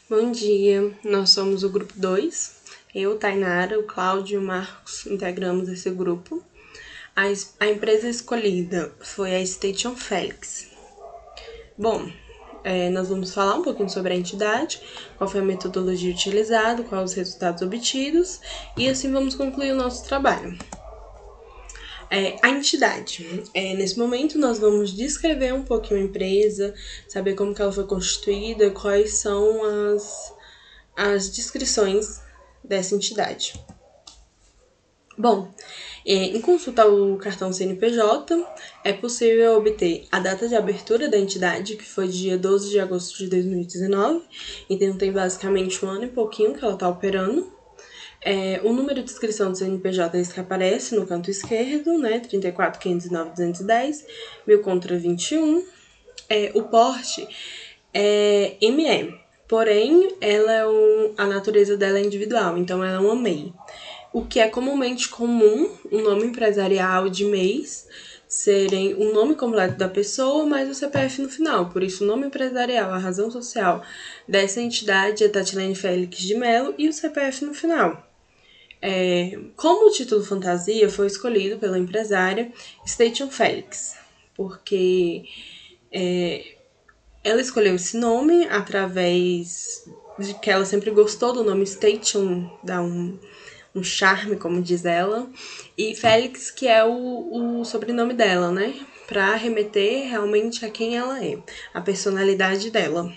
Bom dia, nós somos o grupo 2. Eu, Tainara, o Cláudio e o Marcos integramos esse grupo. A empresa escolhida foi a Station Felix. Bom, nós vamos falar um pouquinho sobre a entidade, qual foi a metodologia utilizada, quais os resultados obtidos e assim vamos concluir o nosso trabalho. A entidade. Nesse momento nós vamos descrever um pouquinho a empresa, saber como que ela foi constituída, quais são as descrições dessa entidade. Bom, em consultar o cartão CNPJ, é possível obter a data de abertura da entidade, que foi dia 12 de agosto de 2019, então tem basicamente um ano e pouquinho que ela está operando. O número de inscrição do CNPJ é esse que aparece no canto esquerdo, né, 34.509.210, 1000 contra 21. O porte é ME, porém a natureza dela é individual, então ela é uma MEI. O que é comumente comum, o nome empresarial de MEIs serem o nome completo da pessoa mais o CPF no final. Por isso, o nome empresarial, a razão social dessa entidade é Tatilene Félix de Mello e o CPF no final. Como o título fantasia foi escolhido pela empresária Station Felix, porque ela escolheu esse nome através de que ela sempre gostou do nome Station, dá um charme, como diz ela, e Félix, que é o sobrenome dela, né? Para remeter realmente a quem ela é, a personalidade dela.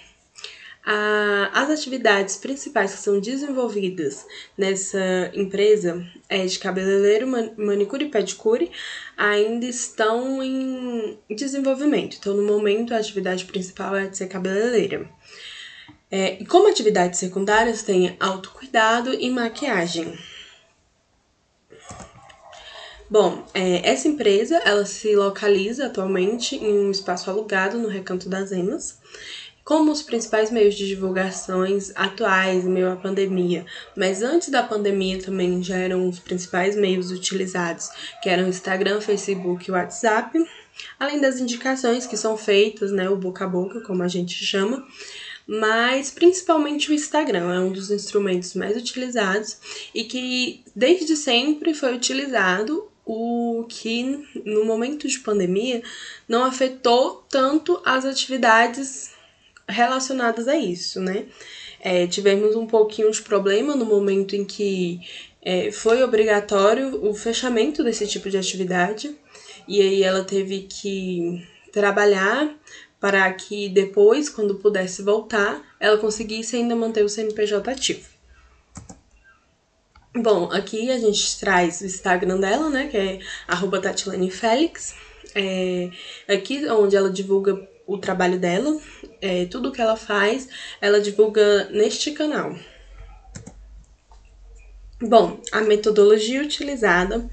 As atividades principais que são desenvolvidas nessa empresa de cabeleireiro, manicure e pedicure ainda estão em desenvolvimento. Então, no momento, a atividade principal é de ser cabeleireira. E como atividades secundárias, tem autocuidado e maquiagem. Bom, essa empresa, ela se localiza atualmente em um espaço alugado no Recanto das Emas. Como os principais meios de divulgações atuais em meio à pandemia, mas antes da pandemia também já eram os principais meios utilizados, que eram o Instagram, Facebook e WhatsApp, além das indicações que são feitas, né, o boca a boca, como a gente chama, mas principalmente o Instagram é um dos instrumentos mais utilizados e que desde sempre foi utilizado, o que no momento de pandemia não afetou tanto as atividades relacionadas a isso, né? Tivemos um pouquinho de problema no momento em que foi obrigatório o fechamento desse tipo de atividade, e aí ela teve que trabalhar para que depois, quando pudesse voltar, ela conseguisse ainda manter o CNPJ ativo. Bom, aqui a gente traz o Instagram dela, né, que é @TatilaneFelix. Aqui onde ela divulga o trabalho dela, tudo que ela faz, ela divulga neste canal. Bom, a metodologia utilizada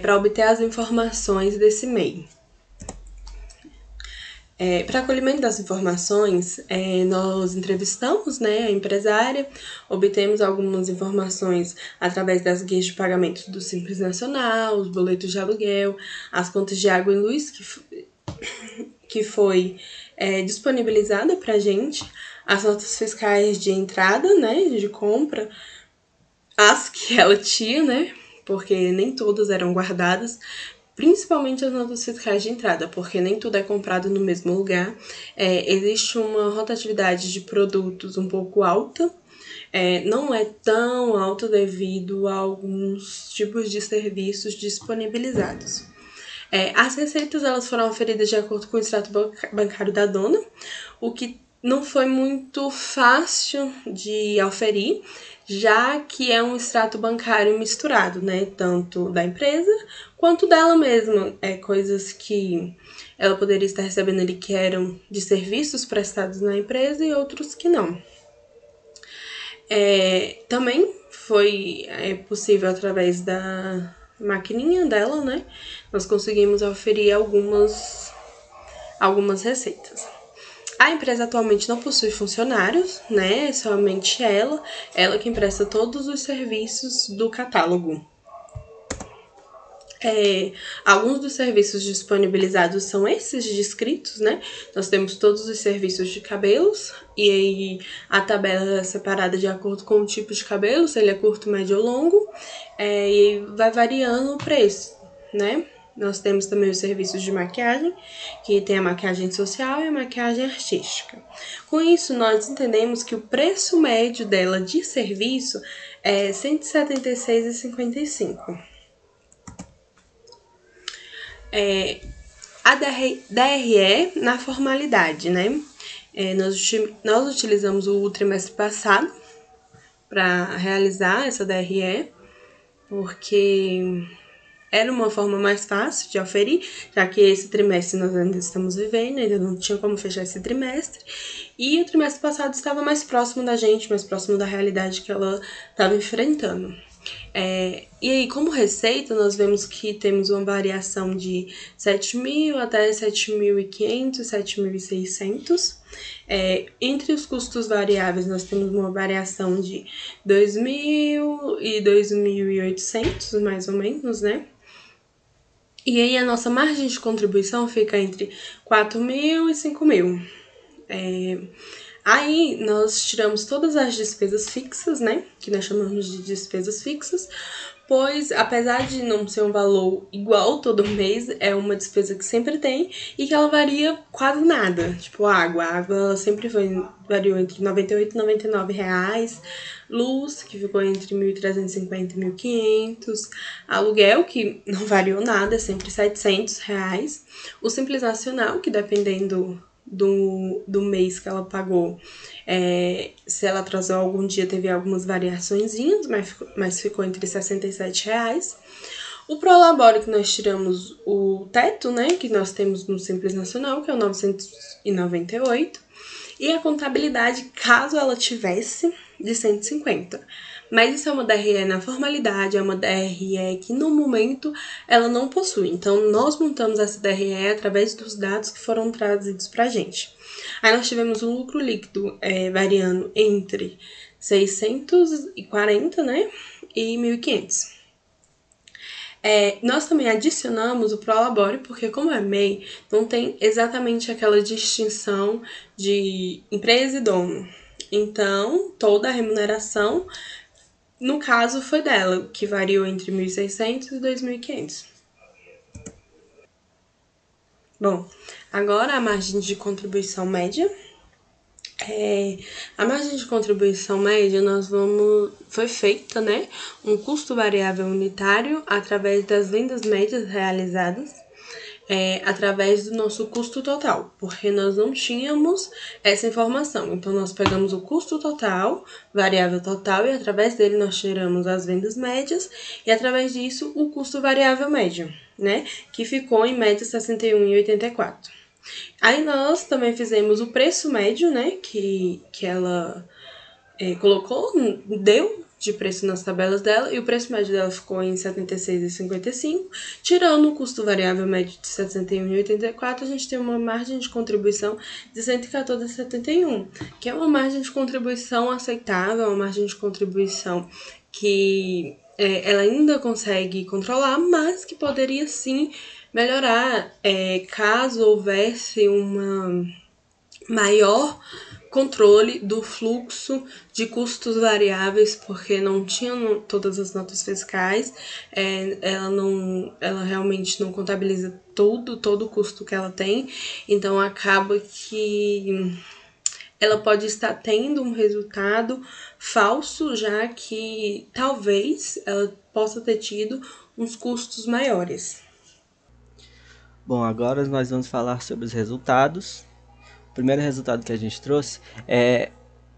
para obter as informações desse MEI. Para acolhimento das informações, nós entrevistamos, né, a empresária, obtemos algumas informações através das guias de pagamento do Simples Nacional, os boletos de aluguel, as contas de água e luz que foi disponibilizada para a gente, as notas fiscais de entrada, né, de compra, as que ela tinha, né, porque nem todas eram guardadas, principalmente as notas fiscais de entrada, porque nem tudo é comprado no mesmo lugar. Existe uma rotatividade de produtos um pouco alta, não é tão alta devido a alguns tipos de serviços disponibilizados. As receitas elas foram oferidas de acordo com o extrato bancário da dona, o que não foi muito fácil de oferir, já que é um extrato bancário misturado, né? Tanto da empresa quanto dela mesma. Coisas que ela poderia estar recebendo ali que eram de serviços prestados na empresa e outros que não. Também foi possível através da maquininha dela, né? Nós conseguimos oferir algumas receitas. A empresa atualmente não possui funcionários, né? É somente ela quem presta todos os serviços do catálogo. Alguns dos serviços disponibilizados são esses descritos, né? Nós temos todos os serviços de cabelos, e aí a tabela é separada de acordo com o tipo de cabelo, se ele é curto, médio ou longo, e vai variando o preço, né? Nós temos também os serviços de maquiagem, que tem a maquiagem social e a maquiagem artística. Com isso, nós entendemos que o preço médio dela de serviço é R$ 176,55. A DRE na formalidade, né? Nós utilizamos o trimestre passado para realizar essa DRE, porque era uma forma mais fácil de oferir, já que esse trimestre nós ainda estamos vivendo, ainda não tinha como fechar esse trimestre. E o trimestre passado estava mais próximo da gente, mais próximo da realidade que ela estava enfrentando. E aí, como receita, nós vemos que temos uma variação de 7.000 até 7.500, 7.600. Entre os custos variáveis, nós temos uma variação de 2.000 e 2.800, mais ou menos, né? E aí, a nossa margem de contribuição fica entre 4.000 e 5.000. Aí, nós tiramos todas as despesas fixas, né? Que nós chamamos de despesas fixas, pois, apesar de não ser um valor igual todo mês, é uma despesa que sempre tem e que ela varia quase nada. Tipo, a água ela sempre variou entre R$ 98 e R$ 99 reais. Luz, que ficou entre 1.350 e 1.500. Aluguel, que não variou nada, é sempre R$ 700 reais. O Simples Nacional, que dependendo do mês que ela pagou, se ela atrasou algum dia, teve algumas variaçõezinhas, mas ficou entre R$ 67 reais. O Prolabore, que nós tiramos o teto, né, que nós temos no Simples Nacional, que é o 998. E a contabilidade, caso ela tivesse, de 150. Mas isso é uma DRE na formalidade, é uma DRE que no momento ela não possui. Então, nós montamos essa DRE através dos dados que foram trazidos pra gente. Aí nós tivemos um lucro líquido variando entre 640, né, e 1.500. Nós também adicionamos o Prolabore, porque como é MEI, não tem exatamente aquela distinção de empresa e dono. Então, toda a remuneração, no caso, foi dela, que variou entre 1.600 e 2.500. Bom, agora a margem de contribuição média. A margem de contribuição média foi feita, né, um custo variável unitário através das vendas médias realizadas, através do nosso custo total, porque nós não tínhamos essa informação. Então, nós pegamos o custo total, variável total, e através dele nós tiramos as vendas médias, e através disso o custo variável médio, né, que ficou em média R$ 61,84. Aí nós também fizemos o preço médio, né, que ela colocou, deu de preço nas tabelas dela, e o preço médio dela ficou em R$ 76,55. Tirando o custo variável médio de R$ 61,84, a gente tem uma margem de contribuição de R$ 114,71, que é uma margem de contribuição aceitável, uma margem de contribuição que ela ainda consegue controlar, mas que poderia sim melhorar caso houvesse uma maior controle do fluxo de custos variáveis, porque não tinha todas as notas fiscais, ela realmente não contabiliza todo o custo que ela tem, então acaba que ela pode estar tendo um resultado falso, já que talvez ela possa ter tido uns custos maiores. Bom, agora nós vamos falar sobre os resultados. O primeiro resultado que a gente trouxe é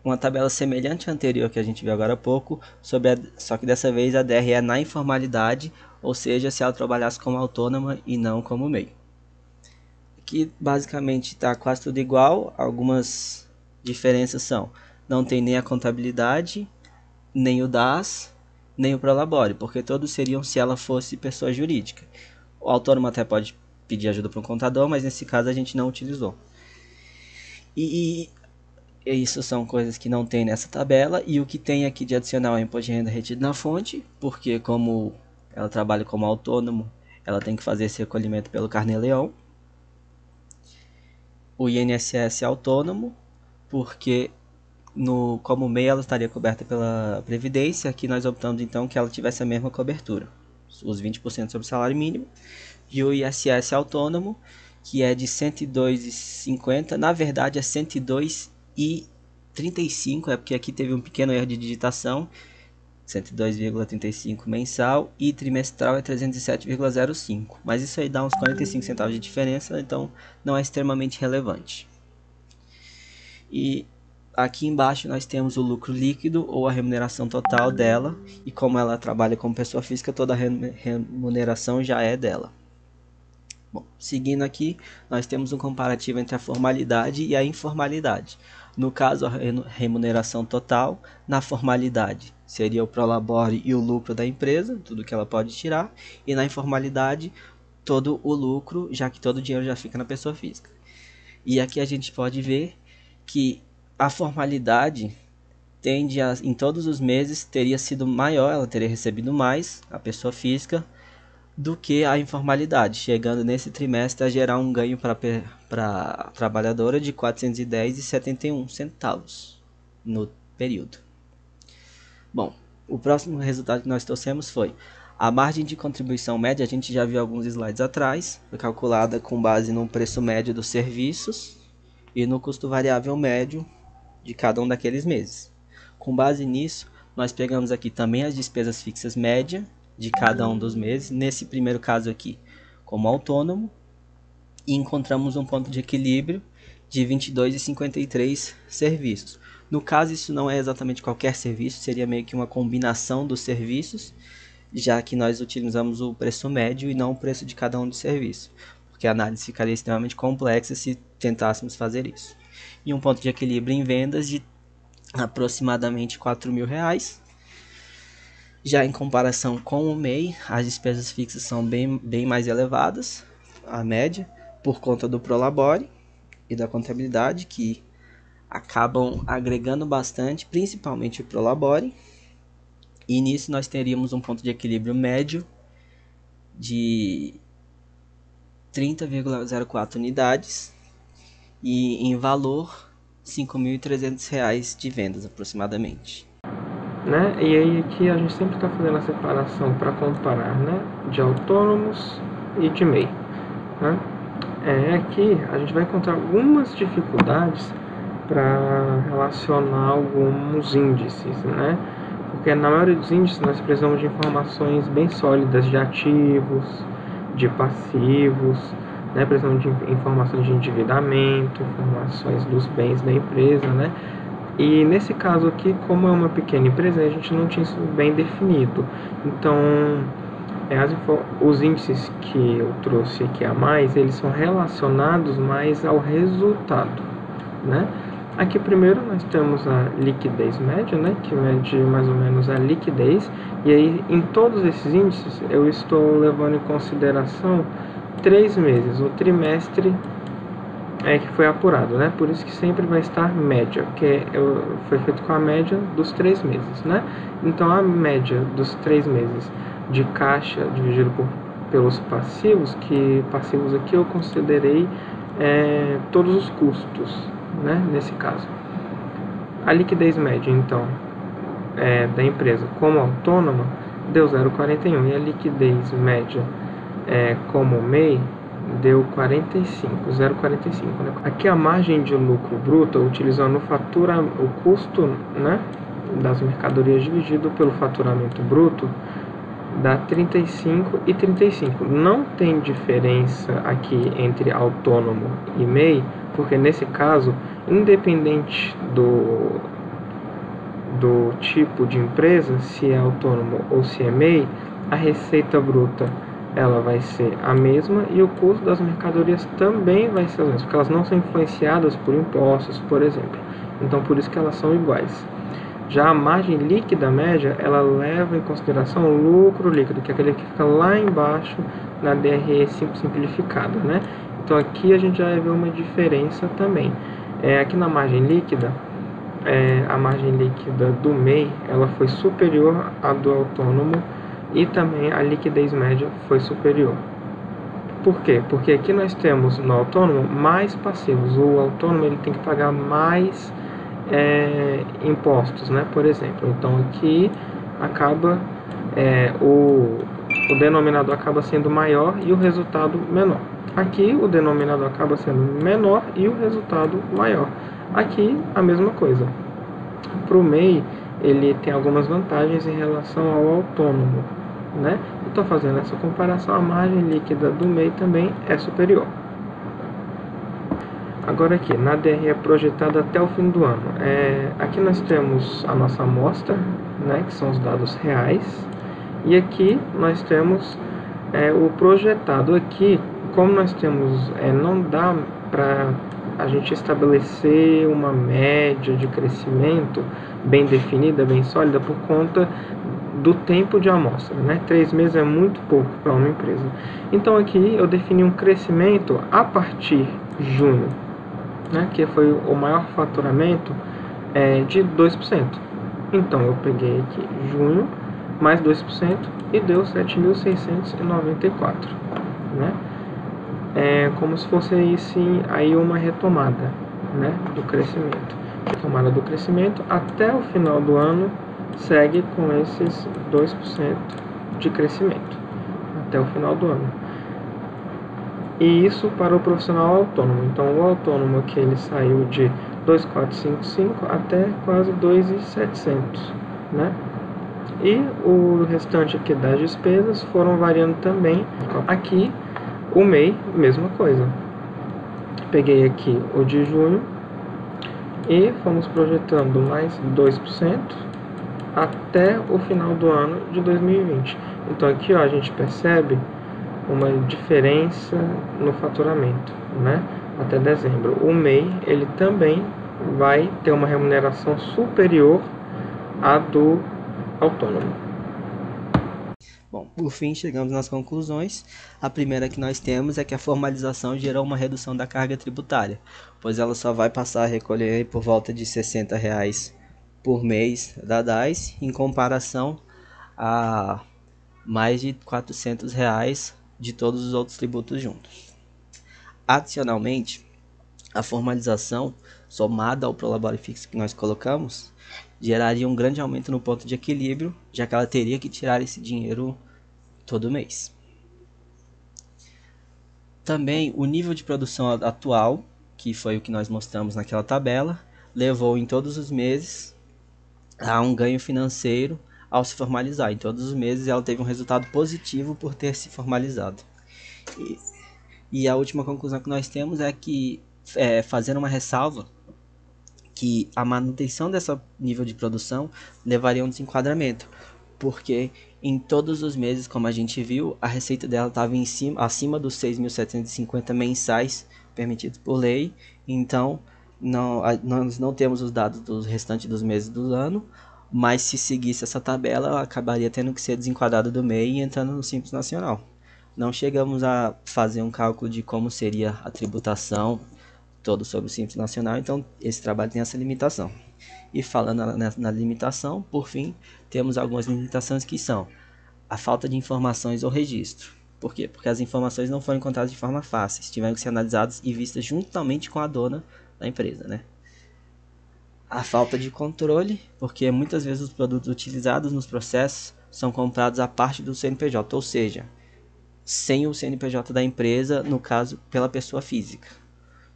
uma tabela semelhante à anterior que a gente viu agora há pouco, só que dessa vez a DRE é na informalidade, ou seja, se ela trabalhasse como autônoma e não como MEI. Aqui basicamente está quase tudo igual, algumas diferenças são: não tem nem a contabilidade, nem o DAS, nem o Prolabore, porque todos seriam se ela fosse pessoa jurídica. O autônomo até pode pedir ajuda para um contador, mas nesse caso a gente não utilizou. E isso são coisas que não tem nessa tabela, e o que tem aqui de adicional é o imposto de renda retido na fonte, porque como ela trabalha como autônomo, ela tem que fazer esse recolhimento pelo Carnê-Leão. O INSS autônomo, porque como MEI ela estaria coberta pela Previdência. Aqui nós optamos então que ela tivesse a mesma cobertura, os 20% sobre o salário mínimo. E o ISS autônomo, que é de R$ 102,50, na verdade é R$ 102,35, é porque aqui teve um pequeno erro de digitação, 102,35 mensal, e trimestral é 307,05, mas isso aí dá uns 45 centavos de diferença, então não é extremamente relevante. E aqui embaixo nós temos o lucro líquido ou a remuneração total dela, e como ela trabalha como pessoa física, toda a remuneração já é dela. Bom, seguindo aqui, nós temos um comparativo entre a formalidade e a informalidade. No caso, a remuneração total, na formalidade, seria o prolabore e o lucro da empresa, tudo que ela pode tirar, e na informalidade, todo o lucro, já que todo o dinheiro já fica na pessoa física. E aqui a gente pode ver que a formalidade tende a, em todos os meses, teria sido maior, ela teria recebido mais, a pessoa física, do que a informalidade, chegando nesse trimestre a gerar um ganho para a trabalhadora de R$ 410,71 no período. Bom, o próximo resultado que nós trouxemos foi a margem de contribuição média. A gente já viu alguns slides atrás, foi calculada com base no preço médio dos serviços e no custo variável médio de cada um daqueles meses. Com base nisso, nós pegamos aqui também as despesas fixas média de cada um dos meses, nesse primeiro caso aqui como autônomo, e encontramos um ponto de equilíbrio de 22,53 serviços. No caso, isso não é exatamente qualquer serviço, seria meio que uma combinação dos serviços, já que nós utilizamos o preço médio e não o preço de cada um dos serviços, porque a análise ficaria extremamente complexa se tentássemos fazer isso. E um ponto de equilíbrio em vendas de aproximadamente R$ 4.000. Já em comparação com o MEI, as despesas fixas são bem mais elevadas, a média, por conta do prolabore e da contabilidade, que acabam agregando bastante, principalmente o prolabore. E nisso nós teríamos um ponto de equilíbrio médio de 30,04 unidades e em valor R$ 5.300 de vendas aproximadamente. Né? E aí aqui a gente sempre está fazendo a separação para comparar, né, de autônomos e de MEI, né? Aqui a gente vai encontrar algumas dificuldades para relacionar alguns índices, né? Porque na maioria dos índices nós precisamos de informações bem sólidas de ativos, de passivos, né? Precisamos de informações de endividamento, informações dos bens da empresa, né? E nesse caso aqui, como é uma pequena empresa, a gente não tinha isso bem definido. Então, os índices que eu trouxe aqui a mais, eles são relacionados mais ao resultado, né? Aqui primeiro nós temos a liquidez média, né, que mede mais ou menos a liquidez. E aí em todos esses índices eu estou levando em consideração 3 meses, o trimestre que foi apurado, né? Por isso que sempre vai estar média, que foi feito com a média dos 3 meses, né? Então a média dos 3 meses de caixa dividido pelos passivos, que passivos aqui eu considerei todos os custos, né? Nesse caso, a liquidez média então da empresa como autônoma deu 0,41 e a liquidez média como MEI deu 0,45, né? Aqui a margem de lucro bruto, utilizando o custo, né, das mercadorias dividido pelo faturamento bruto, dá 35 e 35. Não tem diferença aqui entre autônomo e MEI, porque nesse caso, independente do tipo de empresa, se é autônomo ou se é MEI, a receita bruta ela vai ser a mesma e o custo das mercadorias também vai ser a mesma, porque elas não são influenciadas por impostos, por exemplo. Então, por isso que elas são iguais. Já a margem líquida média, ela leva em consideração o lucro líquido, que é aquele que fica lá embaixo na DRE simplificada, né? Então, aqui a gente já vê uma diferença também. Aqui na margem líquida, a margem líquida do MEI, ela foi superior à do autônomo, e também a liquidez média foi superior, Por quê? Porque aqui nós temos no autônomo mais passivos. O autônomo ele tem que pagar mais impostos, né? Por exemplo. Então aqui acaba o denominador acaba sendo maior e o resultado menor. Aqui o denominador acaba sendo menor e o resultado maior. Aqui a mesma coisa. Para o MEI ele tem algumas vantagens em relação ao autônomo, né? Então, fazendo essa comparação, a margem líquida do MEI também é superior. Agora aqui, na DRE projetada até o fim do ano, aqui nós temos a nossa amostra, né, que são os dados reais, e aqui nós temos o projetado. Aqui, como nós temos, não dá para a gente estabelecer uma média de crescimento bem definida, bem sólida, por conta do tempo de amostra, né? 3 meses é muito pouco para uma empresa. Então aqui eu defini um crescimento a partir de junho, né? Que foi o maior faturamento de 2%. Então eu peguei aqui junho mais 2% e deu 7.694, né? Como se fosse aí uma retomada, né, do crescimento. Retomada do crescimento até o final do ano segue com esses 2% de crescimento até o final do ano. E isso para o profissional autônomo. Então o autônomo aqui ele saiu de 2.455 até quase 2.700, né? E o restante aqui das despesas foram variando também. Aqui o MEI, mesma coisa. Peguei aqui o de junho e fomos projetando mais 2% até o final do ano de 2020. Então aqui ó, a gente percebe uma diferença no faturamento, né? Até dezembro. O MEI ele também vai ter uma remuneração superior à do autônomo. Bom, por fim, chegamos nas conclusões. A primeira que nós temos é que a formalização gerou uma redução da carga tributária, pois ela só vai passar a recolher por volta de R$ 60 por mês da DAS, em comparação a mais de R$ 400 de todos os outros tributos juntos. Adicionalmente, a formalização, somada ao Prolabore fixo que nós colocamos, geraria um grande aumento no ponto de equilíbrio, já que ela teria que tirar esse dinheiro todo mês. Também o nível de produção atual, que foi o que nós mostramos naquela tabela, levou em todos os meses a um ganho financeiro ao se formalizar. Em todos os meses ela teve um resultado positivo por ter se formalizado. E a última conclusão que nós temos é que, fazendo uma ressalva, que a manutenção desse nível de produção levaria a um desenquadramento, porque em todos os meses, como a gente viu, a receita dela estava acima dos 6.750 mensais permitidos por lei. Então nós não temos os dados dos restantes dos meses do ano, mas se seguisse essa tabela, ela acabaria tendo que ser desenquadrada do MEI e entrando no Simples Nacional. Não chegamos a fazer um cálculo de como seria a tributação todo sobre o Simples Nacional, então esse trabalho tem essa limitação. E falando na limitação, por fim, temos algumas limitações que são a falta de informações ou registro. Por quê? Porque as informações não foram encontradas de forma fácil, tiveram que ser analisadas e vistas juntamente com a dona da empresa, né? A falta de controle, porque muitas vezes os produtos utilizados nos processos são comprados a parte do CNPJ, ou seja, sem o CNPJ da empresa, no caso, pela pessoa física.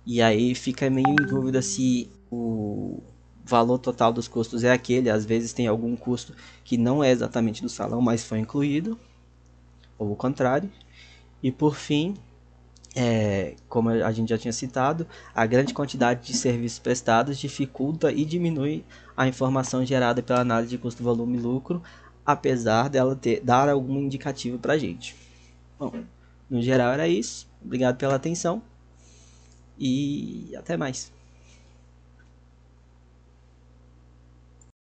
E aí fica meio em dúvida se o valor total dos custos é aquele. Às vezes tem algum custo que não é exatamente do salão, mas foi incluído, ou o contrário. E por fim, como a gente já tinha citado, a grande quantidade de serviços prestados dificulta e diminui a informação gerada pela análise de custo, volume e lucro, apesar dela dar algum indicativo para a gente. Bom, no geral era isso. Obrigado pela atenção e até mais.